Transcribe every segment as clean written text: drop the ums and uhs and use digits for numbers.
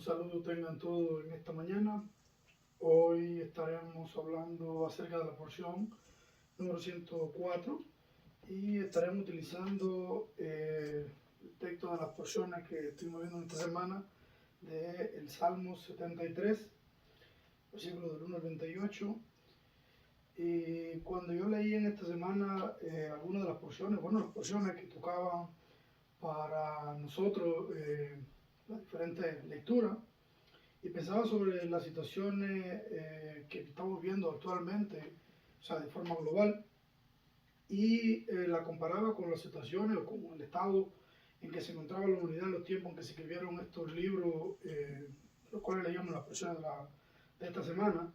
Un saludo tengan todos en esta mañana. Hoy estaremos hablando acerca de la porción número 104 y estaremos utilizando el texto de las porciones que estuvimos viendo esta semana del Salmo 73, versículos del 1 al 28. Y cuando yo leí en esta semana algunas de las porciones, las porciones que tocaban para nosotros las diferentes lecturas, y pensaba sobre las situaciones que estamos viendo actualmente, o sea, de forma global, y la comparaba con las situaciones o con el estado en que se encontraba la humanidad en los tiempos en que se escribieron estos libros, los cuales leíamos las porciones de esta semana.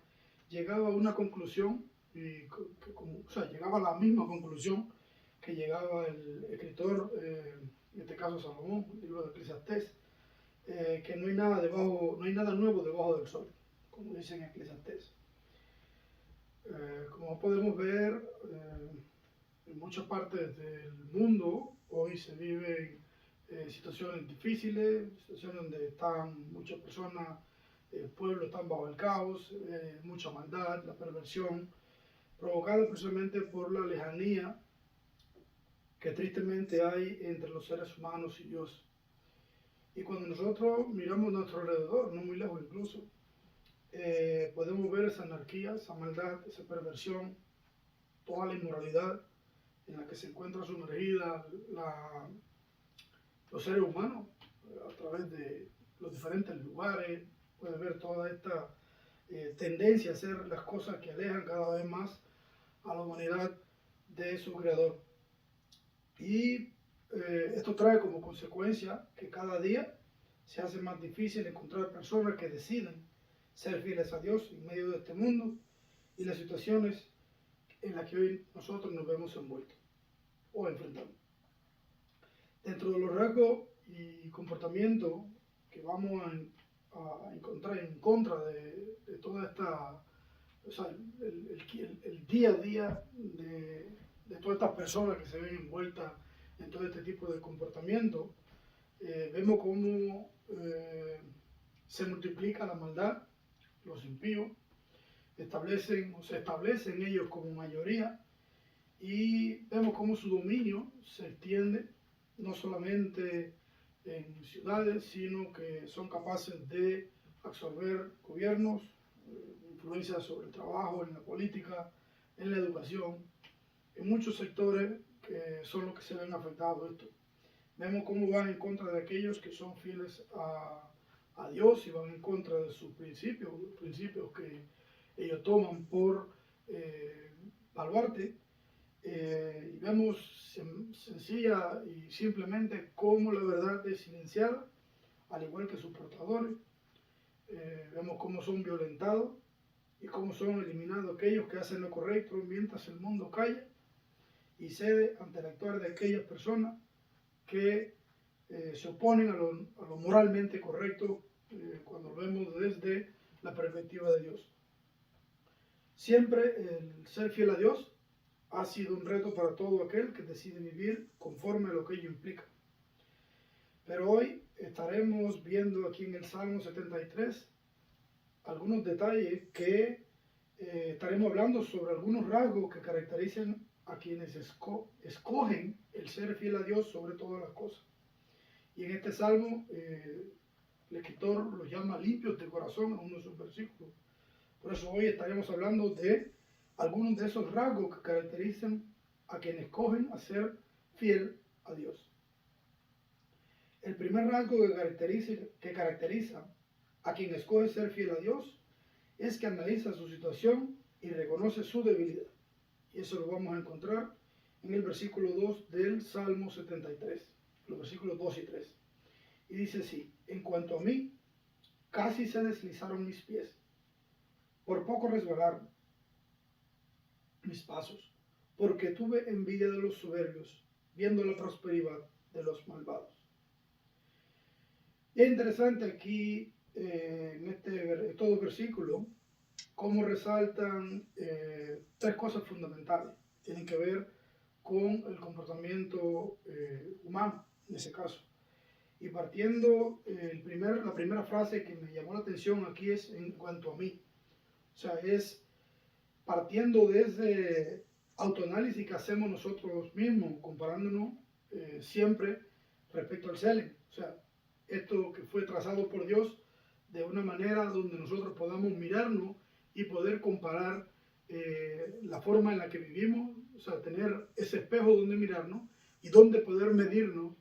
Llegaba a una conclusión, llegaba a la misma conclusión que llegaba el escritor, en este caso Salomón, el libro de Eclesiastés, que no hay nada nuevo debajo del sol, como dicen en Eclesiastés. Como podemos ver, en muchas partes del mundo hoy se viven situaciones difíciles, situaciones donde están muchas personas, el pueblo está bajo el caos, mucha maldad, la perversión, provocada precisamente por la lejanía que tristemente hay entre los seres humanos y Dios. Y cuando nosotros miramos a nuestro alrededor, no muy lejos incluso, podemos ver esa anarquía, esa maldad, esa perversión, toda la inmoralidad en la que se encuentra sumergida los seres humanos a través de los diferentes lugares. Puedes ver toda esta tendencia a hacer las cosas que alejan cada vez más a la humanidad de su creador. Y esto trae como consecuencia que cada día se hace más difícil encontrar personas que deciden ser fieles a Dios en medio de este mundo y las situaciones en las que hoy nosotros nos vemos envueltos o enfrentando. Dentro de los rasgos y comportamientos que vamos a encontrar en contra de toda esta, el día a día de todas estas personas que se ven envueltas en todo este tipo de comportamiento, vemos cómo se multiplica la maldad, los impíos se establecen ellos como mayoría, y vemos cómo su dominio se extiende no solamente en ciudades, sino que son capaces de absorber gobiernos, influencia sobre el trabajo, en la política, en la educación, en muchos sectores que son los que se ven afectados de esto. Vemos cómo van en contra de aquellos que son fieles a Dios y van en contra de sus principios, los principios que ellos toman por baluarte. Y vemos sencilla y simplemente cómo la verdad es silenciada, al igual que sus portadores. Vemos cómo son violentados y cómo son eliminados aquellos que hacen lo correcto mientras el mundo calla y cede ante el actuar de aquellas personas que se oponen a lo moralmente correcto cuando lo vemos desde la perspectiva de Dios. Siempre el ser fiel a Dios ha sido un reto para todo aquel que decide vivir conforme a lo que ello implica. Pero hoy estaremos viendo aquí en el Salmo 73 algunos detalles que estaremos hablando sobre algunos rasgos que caracterizan a quienes escogen el ser fiel a Dios sobre todas las cosas. Y en este salmo, el escritor los llama limpios de corazón en uno de sus versículos. Por eso hoy estaremos hablando de algunos de esos rasgos que caracterizan a quienes escogen a ser fiel a Dios. El primer rasgo que caracteriza a quien escoge ser fiel a Dios es que analiza su situación y reconoce su debilidad. Y eso lo vamos a encontrar en el versículo 2 del Salmo 73, los versículos 2 y 3. Y dice así: en cuanto a mí, casi se deslizaron mis pies, por poco resbalaron mis pasos, porque tuve envidia de los soberbios, viendo la prosperidad de los malvados. Y es interesante aquí, en todo versículo, cómo resaltan tres cosas fundamentales. Tienen que ver con el comportamiento humano, en ese caso. Y partiendo, la primera frase que me llamó la atención aquí es en cuanto a mí. O sea, es partiendo desde autoanálisis que hacemos nosotros mismos, comparándonos siempre respecto al selling. O sea, esto que fue trazado por Dios de una manera donde nosotros podamos mirarnos y poder comparar la forma en la que vivimos, o sea, tener ese espejo donde mirarnos y donde poder medirnos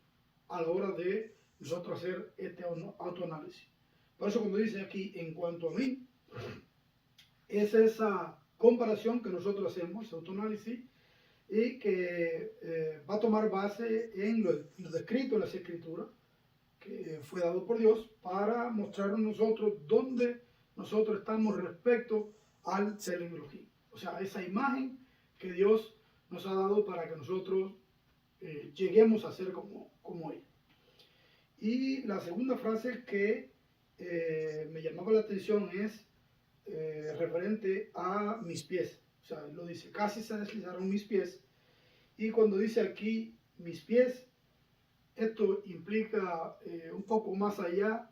a la hora de nosotros hacer este autoanálisis. Por eso cuando dice aquí, en cuanto a mí, es esa comparación que nosotros hacemos, ese autoanálisis, y que va a tomar base en lo descrito en las Escrituras, que fue dado por Dios, para mostrarnos nosotros dónde nosotros estamos respecto al Selling Elohim. O sea, esa imagen que Dios nos ha dado para que nosotros lleguemos a ser como Él. Y la segunda frase que me llamaba la atención es referente a mis pies. O sea, lo dice, casi se deslizaron mis pies. Y cuando dice aquí mis pies, esto implica un poco más allá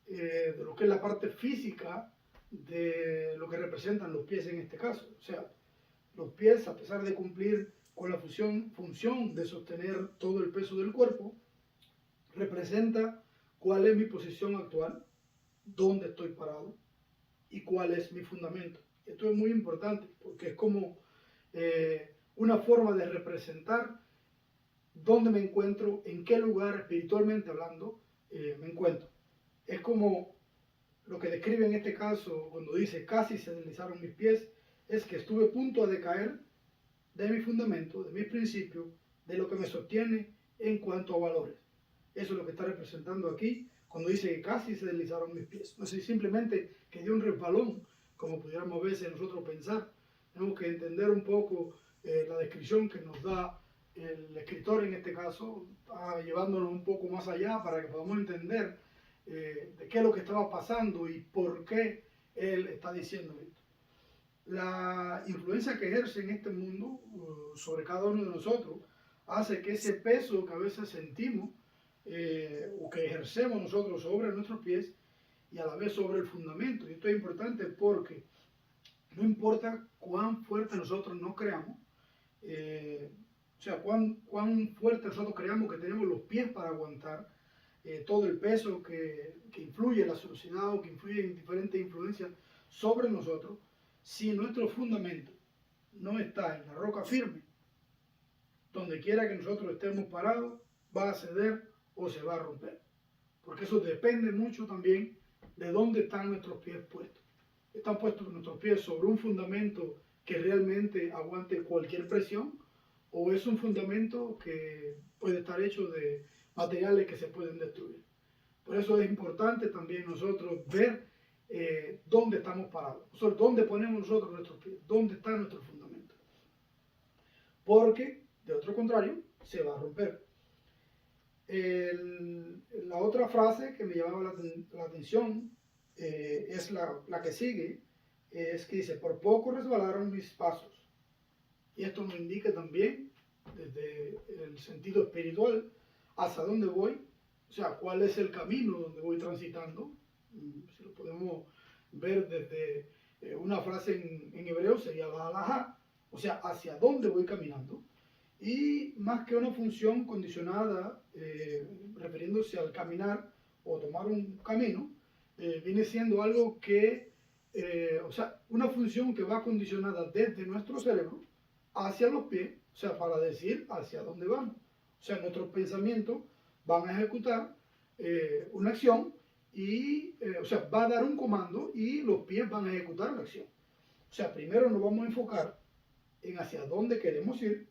de lo que es la parte física de lo que representan los pies en este caso. O sea, los pies, a pesar de cumplir con la función de sostener todo el peso del cuerpo, representa cuál es mi posición actual, dónde estoy parado y cuál es mi fundamento. Esto es muy importante porque es como una forma de representar dónde me encuentro, en qué lugar espiritualmente hablando me encuentro. Es como lo que describe en este caso cuando dice casi se deslizaron mis pies, es que estuve a punto de caer de mi fundamento, de mis principios, de lo que me sostiene en cuanto a valores. Eso es lo que está representando aquí cuando dice que casi se deslizaron mis pies. No es simplemente que dio un resbalón, como pudiéramos a veces nosotros pensar. Tenemos que entender un poco la descripción que nos da el escritor en este caso, está llevándonos un poco más allá para que podamos entender de qué es lo que estaba pasando y por qué él está diciendo esto. La influencia que ejerce en este mundo sobre cada uno de nosotros hace que ese peso que a veces sentimos o que ejercemos nosotros sobre nuestros pies y a la vez sobre el fundamento. Y esto es importante porque no importa cuán fuerte nosotros nos creamos, o sea, cuán fuerte nosotros creamos que tenemos los pies para aguantar todo el peso que influye en la sociedad o que influye en diferentes influencias sobre nosotros, si nuestro fundamento no está en la roca firme, donde quiera que nosotros estemos parados, va a ceder o se va a romper. Porque eso depende mucho también de dónde están nuestros pies puestos. ¿Están puestos nuestros pies sobre un fundamento que realmente aguante cualquier presión? ¿O es un fundamento que puede estar hecho de materiales que se pueden destruir? Por eso es importante también nosotros ver dónde estamos parados. Nosotros, dónde ponemos nosotros nuestros pies, dónde está nuestro fundamento. Porque, de otro contrario, se va a romper. La otra frase que me llamaba la atención es la que sigue, es que dice, por poco resbalaron mis pasos. Y esto nos indica también, desde el sentido espiritual, hacia dónde voy, o sea, cuál es el camino donde voy transitando. Si lo podemos ver desde una frase en hebreo sería la halajá, o sea, hacia dónde voy caminando. Y más que una función condicionada, refiriéndose al caminar o tomar un camino, viene siendo algo que, o sea, una función que va condicionada desde nuestro cerebro hacia los pies, o sea, para decir hacia dónde vamos. O sea, nuestros pensamientos van a ejecutar una acción y, o sea, va a dar un comando y los pies van a ejecutar la acción. O sea, primero nos vamos a enfocar en hacia dónde queremos ir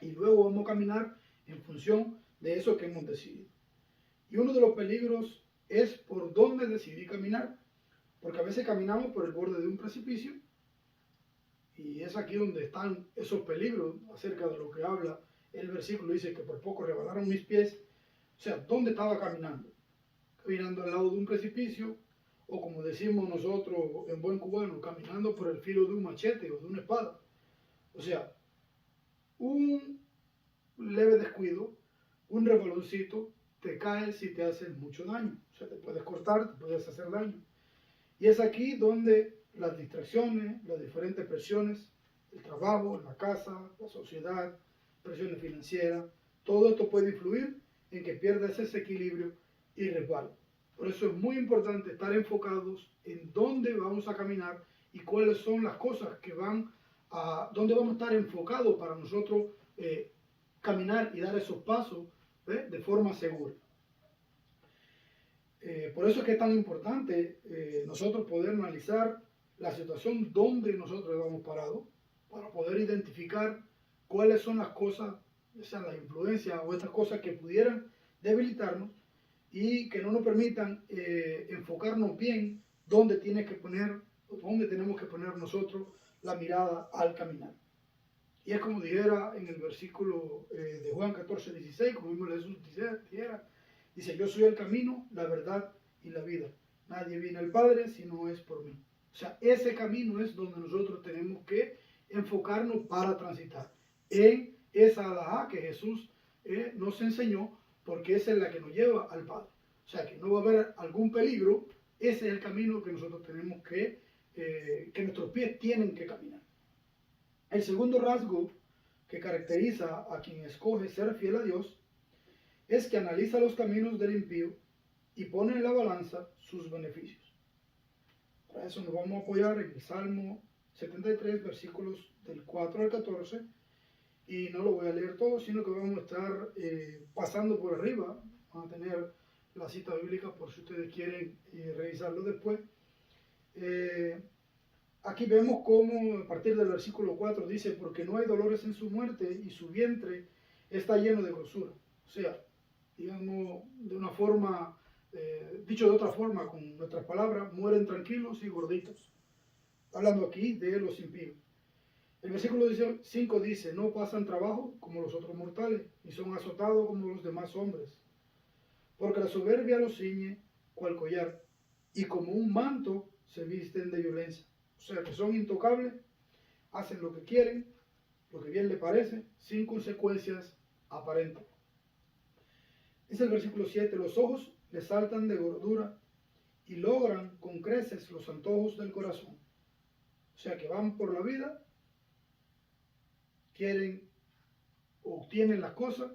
y luego vamos a caminar en función de eso que hemos decidido. Y uno de los peligros es por dónde decidí caminar, porque a veces caminamos por el borde de un precipicio y es aquí donde están esos peligros acerca de lo que habla el versículo. Dice que por poco rebalaron mis pies. O sea, ¿dónde estaba caminando? Caminando al lado de un precipicio, o como decimos nosotros en buen cubano, caminando por el filo de un machete o de una espada. O sea, un leve descuido, un rebaloncito te caes y te haces mucho daño. O sea, te puedes cortar, te puedes hacer daño. Y es aquí donde las distracciones, las diferentes presiones, el trabajo, la casa, la sociedad, presiones financieras, todo esto puede influir en que pierdas ese equilibrio y resbalo. Por eso es muy importante estar enfocados en dónde vamos a caminar y cuáles son las cosas que van a, dónde vamos a estar enfocados para nosotros caminar y dar esos pasos de forma segura. Por eso es que es tan importante nosotros poder analizar la situación donde nosotros estamos parados para poder identificar cuáles son las cosas, sean las influencias o estas cosas que pudieran debilitarnos y que no nos permitan enfocarnos bien dónde tenemos que poner nosotros la mirada al caminar. Y es como dijera en el versículo de Juan 14, 16, como mismo Jesús dice, yo soy el camino, la verdad y la vida. Nadie viene al Padre si no es por mí. O sea, ese camino es donde nosotros tenemos que enfocarnos para transitar. En esa alajá que Jesús nos enseñó, porque esa es la que nos lleva al Padre. O sea, que no va a haber algún peligro, ese es el camino que nosotros tenemos que nuestros pies tienen que caminar. El segundo rasgo que caracteriza a quien escoge ser fiel a Dios es que analiza los caminos del impío y pone en la balanza sus beneficios. Para eso nos vamos a apoyar en el Salmo 73, versículos del 4 al 14, y no lo voy a leer todo, sino que vamos a estar pasando por arriba. Van a tener la cita bíblica por si ustedes quieren revisarlo después. Aquí vemos cómo a partir del versículo 4 dice, porque no hay dolores en su muerte y su vientre está lleno de grosura. O sea, digamos de una forma, dicho de otra forma, con nuestras palabras, mueren tranquilos y gorditos. Hablando aquí de los impíos. El versículo 5 dice, no pasan trabajo como los otros mortales, ni son azotados como los demás hombres. Porque la soberbia los ciñe cual collar, y como un manto se visten de violencia. O sea, que son intocables, hacen lo que quieren, lo que bien les parece, sin consecuencias aparentes. Dice el versículo 7, los ojos les saltan de gordura y logran con creces los antojos del corazón. O sea, que van por la vida, quieren o obtienen las cosas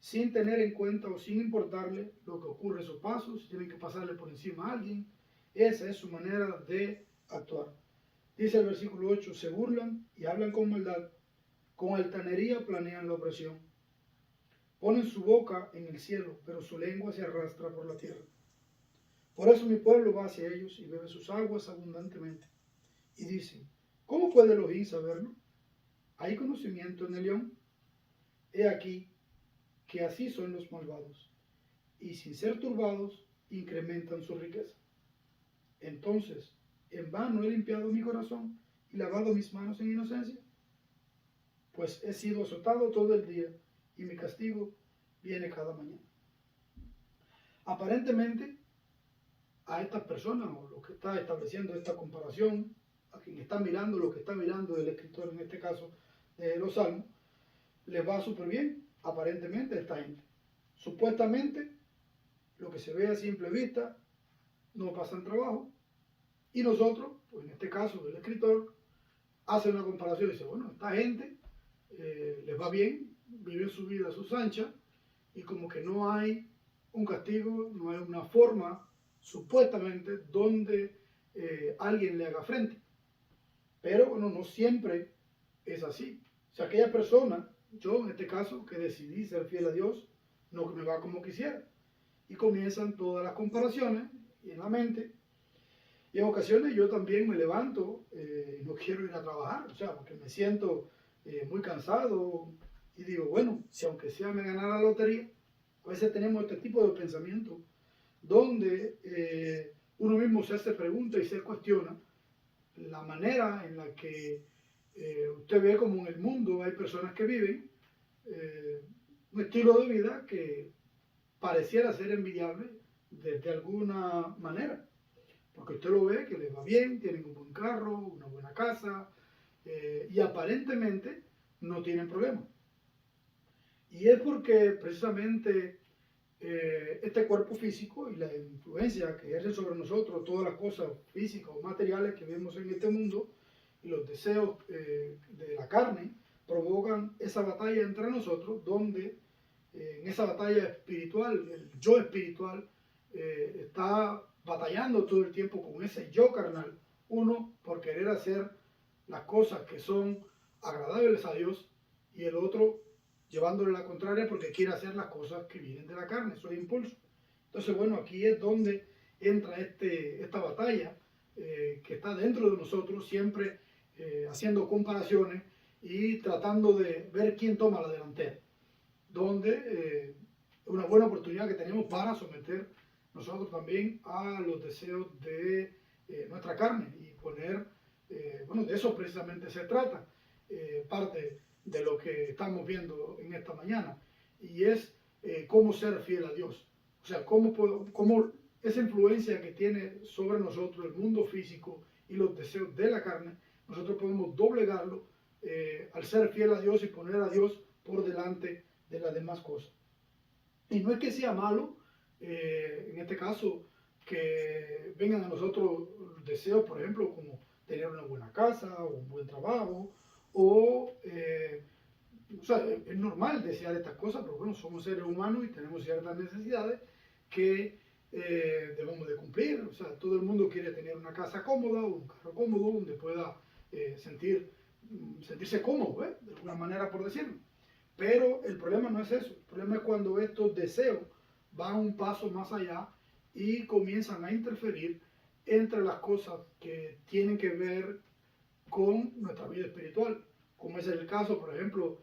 sin tener en cuenta o sin importarle lo que ocurre a sus pasos, si tienen que pasarle por encima a alguien. Esa es su manera de actuar. Dice el versículo 8, se burlan y hablan con maldad, con altanería planean la opresión. Ponen su boca en el cielo, pero su lengua se arrastra por la tierra. Por eso mi pueblo va hacia ellos y bebe sus aguas abundantemente. Y dicen, ¿cómo puede Elohim saberlo? ¿Hay conocimiento en el león? He aquí que así son los malvados, y sin ser turbados, incrementan su riqueza. Entonces, ¿en vano he limpiado mi corazón y lavado mis manos en inocencia? Pues he sido azotado todo el día, y mi castigo viene cada mañana. Aparentemente, a estas personas, o lo que está estableciendo esta comparación, a quien está mirando lo que está mirando el escritor, en este caso, de los Salmos, les va súper bien, aparentemente, a esta gente. Supuestamente, lo que se ve a simple vista, no pasan trabajo, y nosotros, pues en este caso, el escritor, hace una comparación y dice, bueno, esta gente les va bien, viven su vida a sus anchas, y como que no hay un castigo, no hay una forma, supuestamente, donde alguien le haga frente. Pero bueno, no siempre es así. O sea, aquella persona, yo en este caso, que decidí ser fiel a Dios, no que me va como quisiera. Y comienzan todas las comparaciones y en la mente. Y en ocasiones yo también me levanto y no quiero ir a trabajar, o sea, porque me siento muy cansado y digo, bueno, si aunque sea me ganara la lotería, a veces tenemos este tipo de pensamiento donde uno mismo se hace preguntas y se cuestiona la manera en la que usted ve como en el mundo hay personas que viven un estilo de vida que pareciera ser envidiable de alguna manera. Porque usted lo ve que les va bien, tienen un buen carro, una buena casa y aparentemente no tienen problemas. Y es porque precisamente este cuerpo físico y la influencia que ejerce sobre nosotros todas las cosas físicas o materiales que vemos en este mundo y los deseos de la carne provocan esa batalla entre nosotros, donde en esa batalla espiritual, el yo espiritual está batallando todo el tiempo con ese yo carnal, uno por querer hacer las cosas que son agradables a Dios y el otro llevándole la contraria porque quiere hacer las cosas que vienen de la carne, esos impulsos. Entonces, bueno, aquí es donde entra esta batalla que está dentro de nosotros, siempre haciendo comparaciones y tratando de ver quién toma la delantera, donde es una buena oportunidad que tenemos para someter nosotros también a los deseos de nuestra carne y poner, bueno, de eso precisamente se trata, parte de lo que estamos viendo en esta mañana, y es cómo ser fiel a Dios. O sea, cómo esa influencia que tiene sobre nosotros el mundo físico y los deseos de la carne, nosotros podemos doblegarlo al ser fiel a Dios y poner a Dios por delante de las demás cosas. Y no es que sea malo, en este caso, que vengan a nosotros deseos, por ejemplo, como tener una buena casa o un buen trabajo, o sea, es normal desear estas cosas, pero bueno, somos seres humanos y tenemos ciertas necesidades que debemos de cumplir. O sea, todo el mundo quiere tener una casa cómoda o un carro cómodo donde pueda sentirse cómodo, de alguna manera por decirlo. Pero el problema no es eso, el problema es cuando estos deseos van un paso más allá y comienzan a interferir entre las cosas que tienen que ver con nuestra vida espiritual, como es el caso, por ejemplo,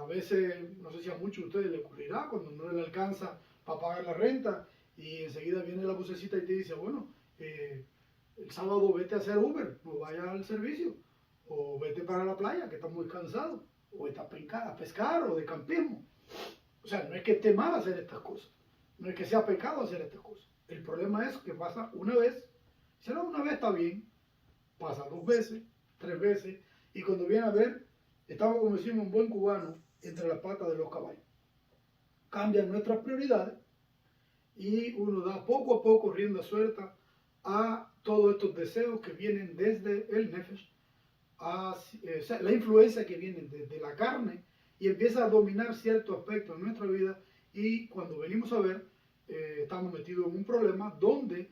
a veces, no sé si a muchos de ustedes les ocurrirá, cuando no le alcanza para pagar la renta y enseguida viene la vocecita y te dice, bueno, el sábado vete a hacer Uber, no vayas al servicio, o vete para la playa que estás muy cansado, o vete a pescar o de campismo. O sea, no es que esté mal hacer estas cosas, no es que sea pecado hacer estas cosas. El problema es que pasa una vez, si no una vez está bien, pasa 2 veces, 3 veces, y cuando viene a ver, estamos, como decimos, un buen cubano entre las patas de los caballos. Cambian nuestras prioridades y uno da poco a poco rienda suelta a todos estos deseos que vienen desde el nefesh, o sea, la influencia que viene desde la carne y empieza a dominar ciertos aspectos de nuestra vida y cuando venimos a ver, estamos metidos en un problema donde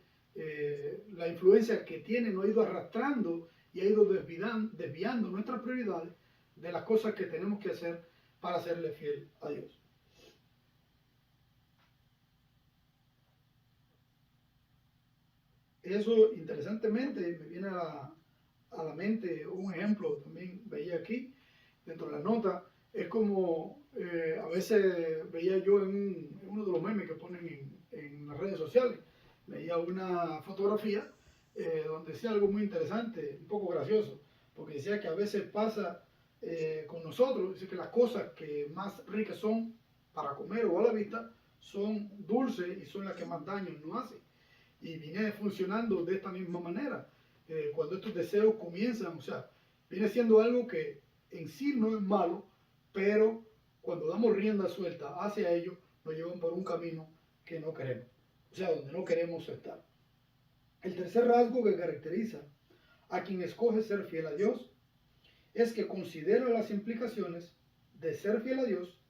la influencia que tiene nos ha ido arrastrando y ha ido desviando nuestras prioridades de las cosas que tenemos que hacer para serle fiel a Dios. Eso, interesantemente, me viene a la mente un ejemplo, también veía aquí, dentro de la nota, es como a veces veía yo en uno de los memes que ponen en las redes sociales, veía una fotografía donde decía algo muy interesante, un poco gracioso, porque decía que a veces pasa con nosotros, dice que las cosas que más ricas son para comer o a la vista son dulces y son las que más daño nos hacen. Y viene funcionando de esta misma manera. Cuando estos deseos comienzan, o sea, viene siendo algo que en sí no es malo, pero cuando damos rienda suelta hacia ello, nos llevan por un camino que no queremos, o sea, donde no queremos estar. El tercer rasgo que caracteriza a quien escoge ser fiel a Dios es que considera las implicaciones de ser fiel a Dios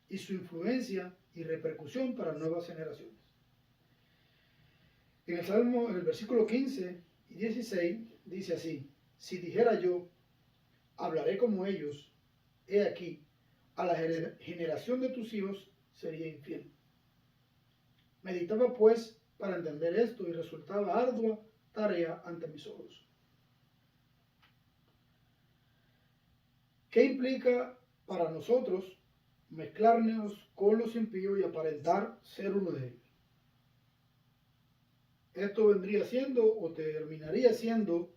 y su influencia y repercusión para nuevas generaciones. En el Salmo, en el versículo 15 y 16, dice así: si dijera yo, hablaré como ellos, he aquí, a la generación de tus hijos sería infiel. Meditaba pues para entender esto y resultaba ardua tarea ante mis ojos. ¿Qué implica para nosotros mezclarnos con los impíos y aparentar ser uno de ellos? Esto vendría siendo o terminaría siendo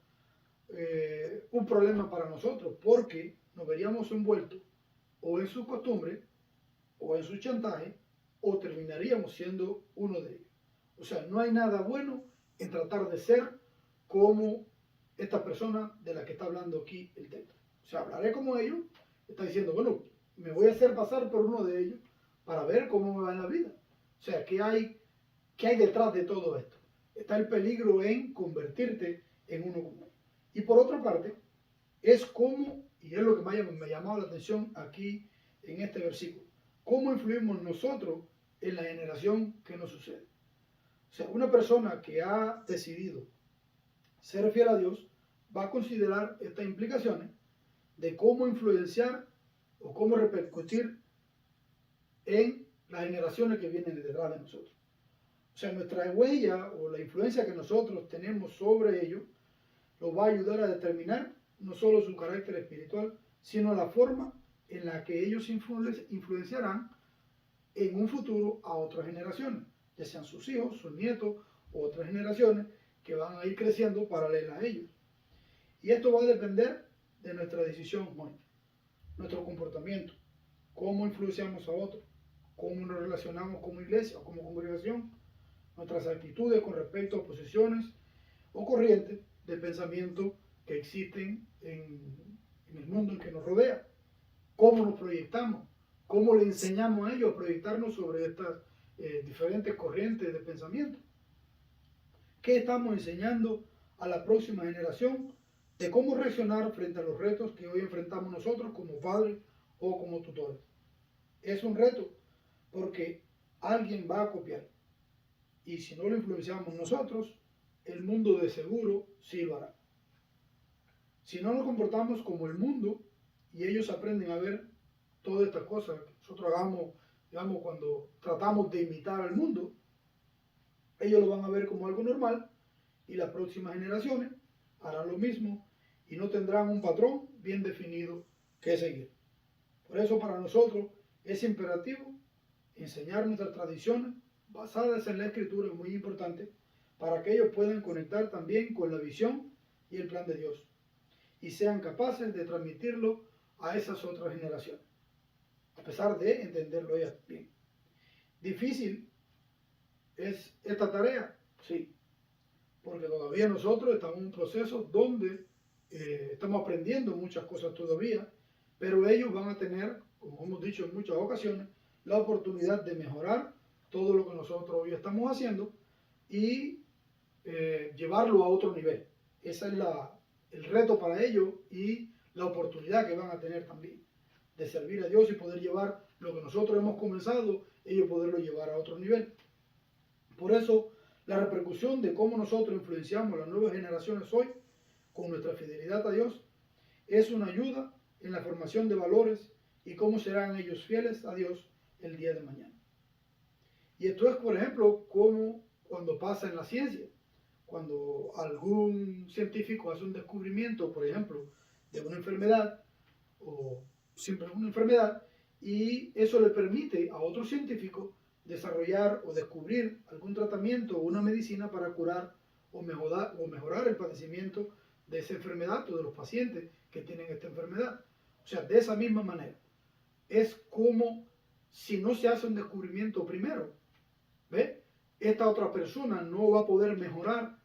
un problema para nosotros, porque nos veríamos envueltos o en su costumbre o en su chantaje, o terminaríamos siendo uno de ellos. O sea, no hay nada bueno en tratar de ser como esta persona de la que está hablando aquí el texto. O sea, hablaré como ellos, está diciendo, bueno, me voy a hacer pasar por uno de ellos para ver cómo me va en la vida. O sea, qué hay detrás de todo esto? Está el peligro en convertirte en uno común. Y por otra parte, es cómo, y es lo que me ha llamado la atención aquí en este versículo, cómo influimos nosotros en la generación que nos sucede. O sea, una persona que ha decidido ser fiel a Dios va a considerar estas implicaciones de cómo influenciar o cómo repercutir en las generaciones que vienen detrás de nosotros. O sea, nuestra huella o la influencia que nosotros tenemos sobre ellos los va a ayudar a determinar no solo su carácter espiritual, sino la forma en la que ellos influenciarán en un futuro a otras generaciones, ya sean sus hijos, sus nietos o otras generaciones que van a ir creciendo paralelas a ellos. Y esto va a depender de nuestra decisión hoy, nuestro comportamiento, cómo influenciamos a otros, cómo nos relacionamos como iglesia o como congregación, nuestras actitudes con respecto a posiciones o corrientes de pensamiento que existen en el mundo en que nos rodea, cómo nos proyectamos, cómo le enseñamos a ellos a proyectarnos sobre estas diferentes corrientes de pensamiento. ¿Qué estamos enseñando a la próxima generación de cómo reaccionar frente a los retos que hoy enfrentamos nosotros como padres o como tutores? Es un reto porque alguien va a copiar. Y si no lo influenciamos nosotros, el mundo de seguro sí lo hará. Si no nos comportamos como el mundo y ellos aprenden a ver todas estas cosas que nosotros hagamos, digamos, cuando tratamos de imitar al mundo, ellos lo van a ver como algo normal y las próximas generaciones harán lo mismo y no tendrán un patrón bien definido que seguir. Por eso para nosotros es imperativo enseñar nuestras tradiciones basadas en la Escritura, es muy importante, para que ellos puedan conectar también con la visión y el plan de Dios y sean capaces de transmitirlo a esas otras generaciones, a pesar de entenderlo ellas bien. ¿Difícil es esta tarea? Sí, porque todavía nosotros estamos en un proceso donde estamos aprendiendo muchas cosas todavía, pero ellos van a tener, como hemos dicho en muchas ocasiones, la oportunidad de mejorar todo lo que nosotros hoy estamos haciendo y llevarlo a otro nivel. Ese es el reto para ellos y la oportunidad que van a tener también de servir a Dios y poder llevar lo que nosotros hemos comenzado, ellos poderlo llevar a otro nivel. Por eso, la repercusión de cómo nosotros influenciamos a las nuevas generaciones hoy con nuestra fidelidad a Dios es una ayuda en la formación de valores y cómo serán ellos fieles a Dios el día de mañana. Y esto es, por ejemplo, como cuando pasa en la ciencia, cuando algún científico hace un descubrimiento, por ejemplo, de una enfermedad o siempre una enfermedad, y eso le permite a otro científico desarrollar o descubrir algún tratamiento o una medicina para curar o mejorar el padecimiento de esa enfermedad o de los pacientes que tienen esta enfermedad. O sea, de esa misma manera. Es como si no se hace un descubrimiento primero, ¿ve? Esta otra persona no va a poder mejorar,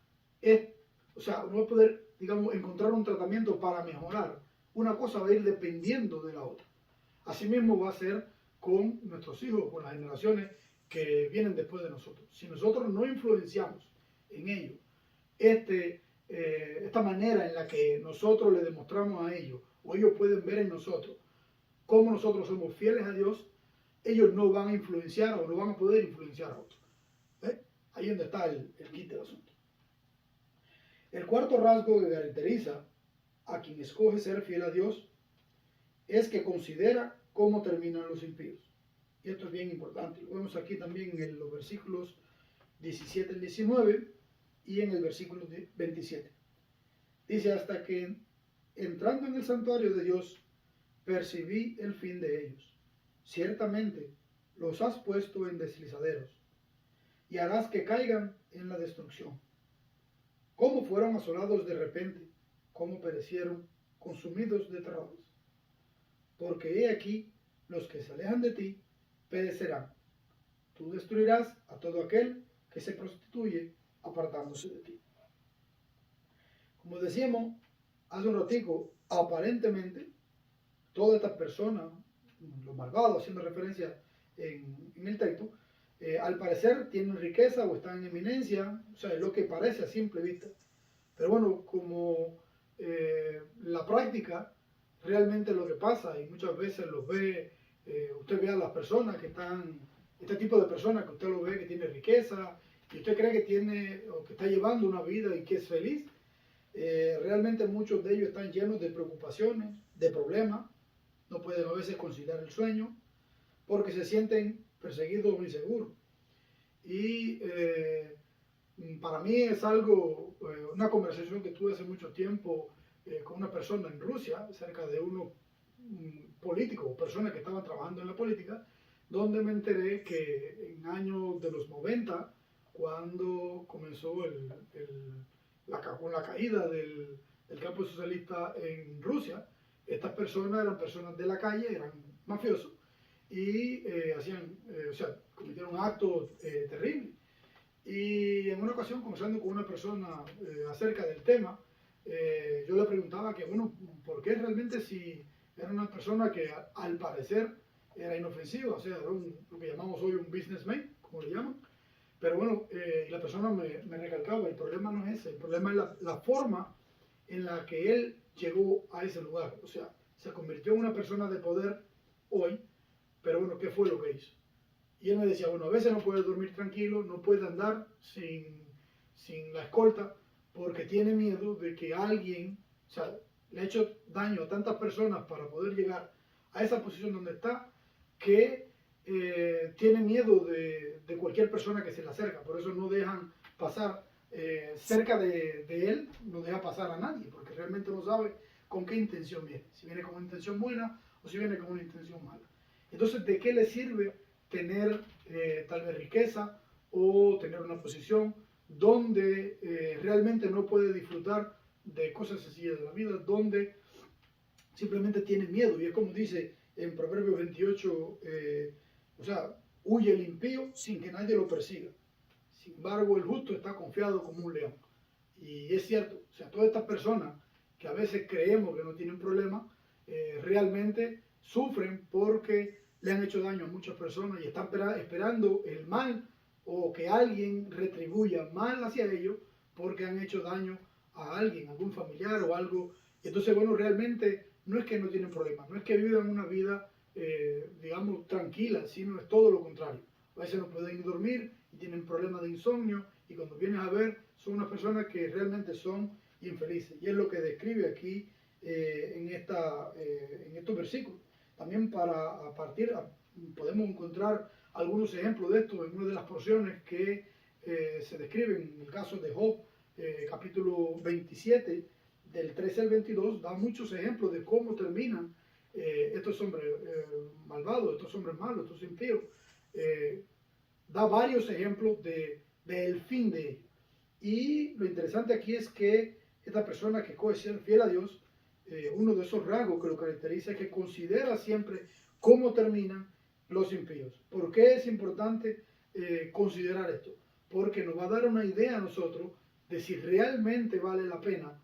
o sea, no va a poder, digamos, encontrar un tratamiento para mejorar. Una cosa va a ir dependiendo de la otra. Asimismo va a ser con nuestros hijos, con las generaciones que vienen después de nosotros. Si nosotros no influenciamos en ellos esta manera en la que nosotros le demostramos a ellos, o ellos pueden ver en nosotros cómo nosotros somos fieles a Dios, ellos no van a influenciar o no van a poder influenciar a otros. ¿Ve? Ahí es donde está el kit del asunto. El cuarto rasgo que caracteriza a quien escoge ser fiel a Dios es que considera cómo terminan los impíos. Y esto es bien importante. Lo vemos aquí también en los versículos 17 y 19 y en el versículo 27. Dice, hasta que entrando en el santuario de Dios, percibí el fin de ellos. Ciertamente los has puesto en deslizaderos y harás que caigan en la destrucción. Cómo fueron asolados de repente, cómo perecieron, consumidos de terrores. Porque he aquí, los que se alejan de ti, perecerán. Tú destruirás a todo aquel que se prostituye apartándose de ti. Como decíamos hace un ratico, aparentemente, todas estas personas, los malvados, haciendo referencia en el texto, al parecer tienen riqueza o están en eminencia, o sea, es lo que parece a simple vista. Pero bueno, como la práctica realmente lo que pasa, y muchas veces los ve, usted ve a las personas que están, este tipo de personas que usted lo ve que tiene riqueza, y usted cree que tiene o que está llevando una vida y que es feliz, realmente muchos de ellos están llenos de preocupaciones, de problemas, no pueden a veces conciliar el sueño, porque se sienten perseguidos o inseguros. Y para mí es algo, una conversación que tuve hace mucho tiempo con una persona en Rusia, cerca de unos políticos o personas que estaban trabajando en la política, donde me enteré que en años de los 90, cuando comenzó con la caída del campo socialista en Rusia, estas personas eran personas de la calle, eran mafiosos, y o sea, cometieron actos terribles. Y en una ocasión, conversando con una persona acerca del tema, yo le preguntaba que, bueno, ¿por qué realmente si era una persona que al parecer era inofensiva? O sea, era lo que llamamos hoy un businessman, como le llaman. Pero bueno, la persona me recalcaba, el problema no es ese, el problema es la forma en la que él llegó a ese lugar. O sea, se convirtió en una persona de poder hoy, pero bueno, ¿qué fue lo que hizo? Y él me decía, bueno, a veces no puede dormir tranquilo, no puede andar sin la escolta, porque tiene miedo de que alguien, o sea, le ha hecho daño a tantas personas para poder llegar a esa posición donde está, que tiene miedo de cualquier persona que se le acerca. Por eso no dejan pasar cerca de él, no deja pasar a nadie, porque realmente no sabe con qué intención viene. Si viene con una intención buena o si viene con una intención mala. Entonces, ¿de qué le sirve tener tal vez riqueza o tener una posición donde realmente no puede disfrutar de cosas sencillas de la vida, donde simplemente tiene miedo? Y es como dice en Proverbios 28, o sea, huye el impío sin que nadie lo persiga. Sin embargo, el justo está confiado como un león. Y es cierto, o sea, todas estas personas que a veces creemos que no tienen problemas, realmente sufren porque le han hecho daño a muchas personas y están esperando el mal o que alguien retribuya mal hacia ellos porque han hecho daño a alguien, algún familiar o algo. Y entonces, bueno, realmente no es que no tienen problemas, no es que vivan una vida, digamos, tranquila, sino es todo lo contrario. A veces no pueden dormir y tienen problemas de insomnio, y cuando vienes a ver son unas personas que realmente son infelices. Y es lo que describe aquí en estos versículos. También podemos encontrar algunos ejemplos de esto en una de las porciones que se describen en el caso de Job, capítulo 27, del 13 al 22, da muchos ejemplos de cómo terminan estos hombres malvados, estos hombres malos, estos impíos. Da varios ejemplos del fin de ellos. Y lo interesante aquí es que esta persona que coge ser fiel a Dios, uno de esos rasgos que lo caracteriza es que considera siempre cómo terminan los impíos. ¿Por qué es importante considerar esto? Porque nos va a dar una idea a nosotros de si realmente vale la pena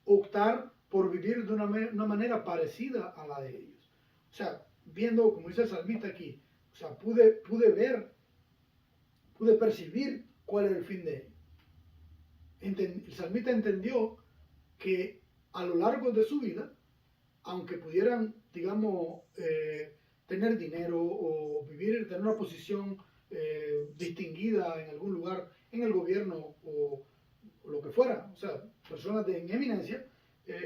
optar por vivir de una manera parecida a la de ellos. O sea, viendo, como dice el salmista aquí, o sea, pude percibir cuál era el fin de él. El salmista entendió que a lo largo de su vida, aunque pudieran, digamos, tener dinero o tener una posición distinguida en algún lugar, en el gobierno o lo que fuera, o sea, personas en eminencia,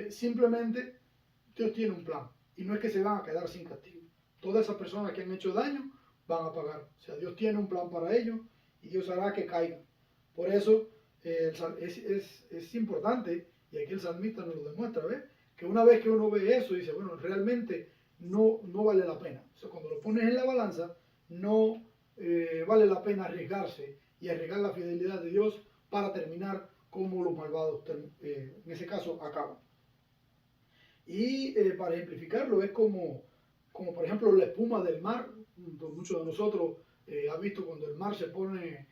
simplemente Dios tiene un plan y no es que se van a quedar sin castigo. Todas esas personas que han hecho daño van a pagar. O sea, Dios tiene un plan para ellos y Dios hará que caigan. Por eso es importante, y aquí el salmista nos lo demuestra, ¿ves? Que una vez que uno ve eso, dice, bueno, realmente no vale la pena. O sea, cuando lo pones en la balanza, no vale la pena arriesgarse y arriesgar la fidelidad de Dios para terminar como los malvados, en ese caso, acaban. Y para ejemplificarlo, es como por ejemplo la espuma del mar. Muchos de nosotros han visto cuando el mar se pone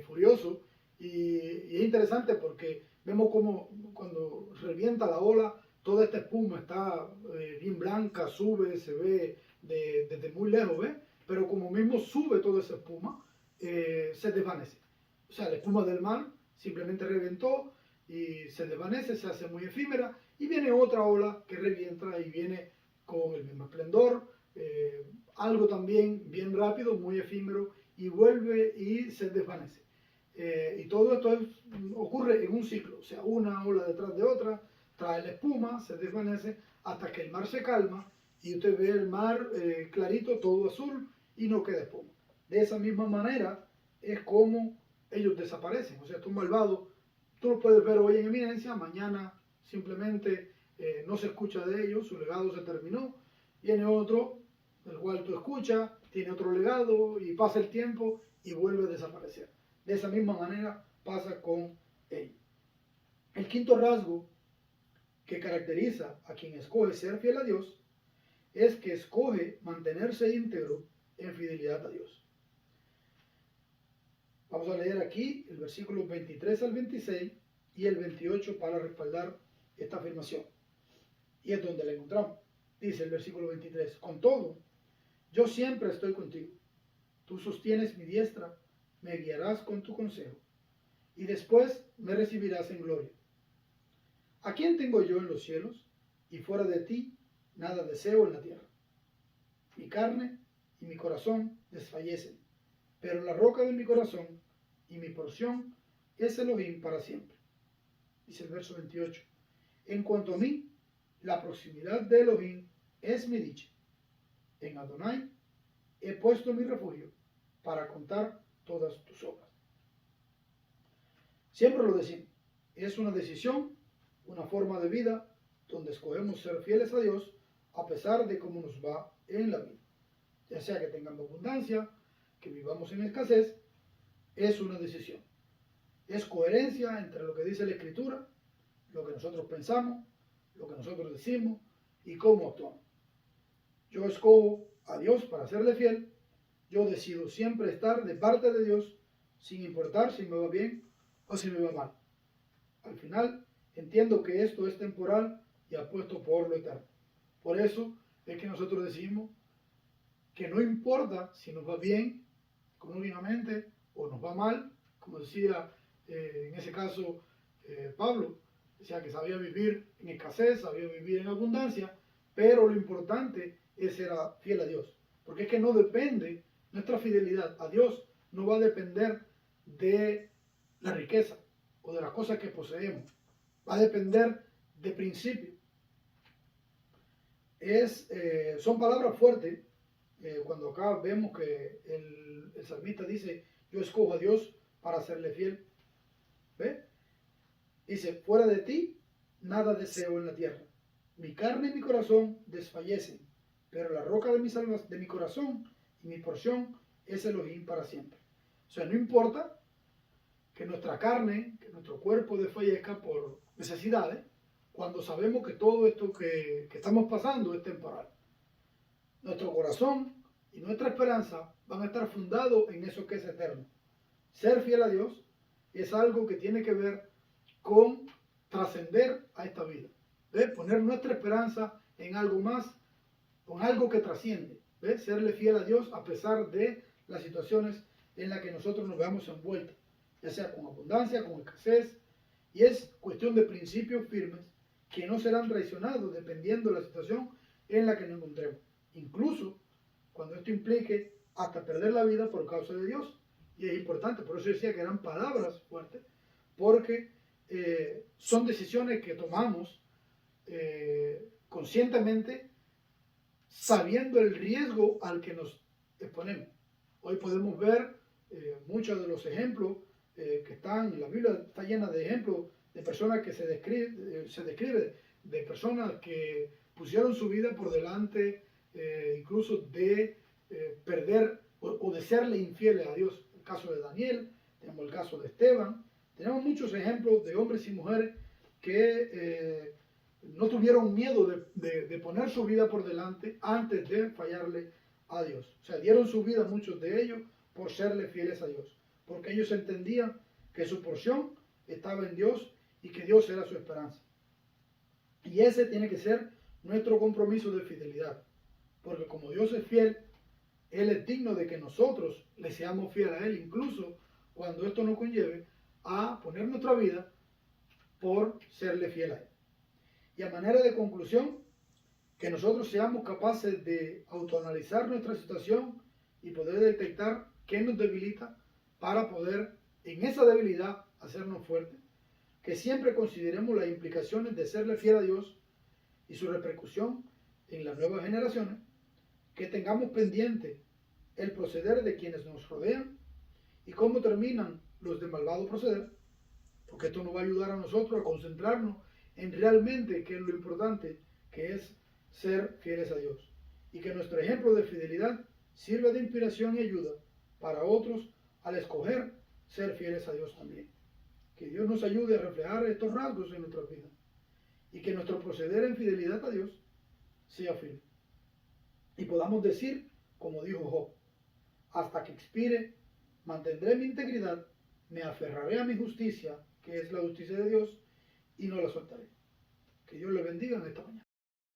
furioso, y es interesante porque vemos como cuando revienta la ola, toda esta espuma está bien blanca, sube, se ve desde muy lejos, ¿ves? pero como mismo sube toda esa espuma, se desvanece. O sea, la espuma del mar simplemente reventó y se desvanece, se hace muy efímera, y viene otra ola que revienta y viene con el mismo esplendor, algo también bien rápido, muy efímero, y vuelve y se desvanece. Y todo esto ocurre en un ciclo, o sea, una ola detrás de otra, trae la espuma, se desvanece, hasta que el mar se calma y usted ve el mar clarito, todo azul, y no queda espuma. De esa misma manera es como ellos desaparecen. O sea, estos malvados, tú los puedes ver hoy en eminencia, mañana simplemente no se escucha de ellos, su legado se terminó, viene otro, el cual tú escuchas, tiene otro legado, y pasa el tiempo y vuelve a desaparecer. De esa misma manera pasa con ellos. El quinto rasgo que caracteriza a quien escoge ser fiel a Dios es que escoge mantenerse íntegro en fidelidad a Dios. Vamos a leer aquí el versículo 23 al 26 y el 28 para respaldar esta afirmación. Y es donde la encontramos. Dice el versículo 23, con todo, yo siempre estoy contigo. Tú sostienes mi diestra, me guiarás con tu consejo, y después me recibirás en gloria. ¿A quién tengo yo en los cielos? Y fuera de ti, nada deseo en la tierra. Mi carne y mi corazón desfallecen, pero la roca de mi corazón y mi porción es Elohim para siempre. Dice el verso 28. En cuanto a mí, la proximidad de Elohim es mi dicha. En Adonai he puesto mi refugio para contar todas tus obras. Siempre lo decimos, es una decisión, una forma de vida donde escogemos ser fieles a Dios a pesar de cómo nos va en la vida. Ya sea que tengamos abundancia, que vivamos en escasez, es una decisión. Es coherencia entre lo que dice la Escritura, lo que nosotros pensamos, lo que nosotros decimos y cómo actuamos. Yo escojo a Dios para serle fiel. Yo decido siempre estar de parte de Dios, sin importar si me va bien o si me va mal. Al final, entiendo que esto es temporal y apuesto por lo eterno. Por eso es que nosotros decimos que no importa si nos va bien económicamente o nos va mal, como decía en ese caso Pablo, decía que sabía vivir en escasez, sabía vivir en abundancia, pero lo importante es ser fiel a Dios, porque es que no depende, nuestra fidelidad a Dios no va a depender de la riqueza o de las cosas que poseemos, va a depender de principios. Son palabras fuertes. Cuando acá vemos que el salmista dice, yo escojo a Dios para serle fiel. ¿Ve? Dice, fuera de ti, nada deseo en la tierra. Mi carne y mi corazón desfallecen, pero la roca de mi corazón y mi porción es Elohim para siempre. O sea, no importa que nuestra carne, que nuestro cuerpo desfallezca por necesidades, cuando sabemos que todo esto que estamos pasando es temporal. Nuestro corazón y nuestra esperanza van a estar fundados en eso que es eterno. Ser fiel a Dios es algo que tiene que ver con trascender a esta vida. ¿Ves? Poner nuestra esperanza en algo más, con algo que trasciende. ¿Ves? Serle fiel a Dios a pesar de las situaciones en las que nosotros nos veamos envueltos, ya sea con abundancia, con escasez, y es cuestión de principios firmes que no serán traicionados dependiendo de la situación en la que nos encontremos. Incluso cuando esto implique hasta perder la vida por causa de Dios. Y es importante, por eso decía que eran palabras fuertes, porque son decisiones que tomamos conscientemente, sabiendo el riesgo al que nos exponemos. Hoy podemos ver muchos de los ejemplos que están, en la Biblia está llena de ejemplos de personas que se describe de personas que pusieron su vida por delante, incluso de perder o de serle infieles a Dios. El caso de Daniel, tenemos el caso de Esteban, tenemos muchos ejemplos de hombres y mujeres que no tuvieron miedo de poner su vida por delante antes de fallarle a Dios. O sea, dieron su vida muchos de ellos por serle fieles a Dios, porque ellos entendían que su porción estaba en Dios y que Dios era su esperanza. Y ese tiene que ser nuestro compromiso de fidelidad, porque como Dios es fiel, Él es digno de que nosotros le seamos fieles a Él, incluso cuando esto nos conlleve a poner nuestra vida por serle fiel a Él. Y a manera de conclusión, que nosotros seamos capaces de autoanalizar nuestra situación y poder detectar qué nos debilita para poder en esa debilidad hacernos fuertes, que siempre consideremos las implicaciones de serle fiel a Dios y su repercusión en las nuevas generaciones, que tengamos pendiente el proceder de quienes nos rodean y cómo terminan los de malvado proceder, porque esto nos va a ayudar a nosotros a concentrarnos en realmente qué es lo importante, que es ser fieles a Dios, y que nuestro ejemplo de fidelidad sirva de inspiración y ayuda para otros al escoger ser fieles a Dios también. Que Dios nos ayude a reflejar estos rasgos en nuestras vidas y que nuestro proceder en fidelidad a Dios sea firme. Y podamos decir, como dijo Job, hasta que expire, mantendré mi integridad, me aferraré a mi justicia, que es la justicia de Dios, y no la soltaré. Que Dios le bendiga en esta mañana.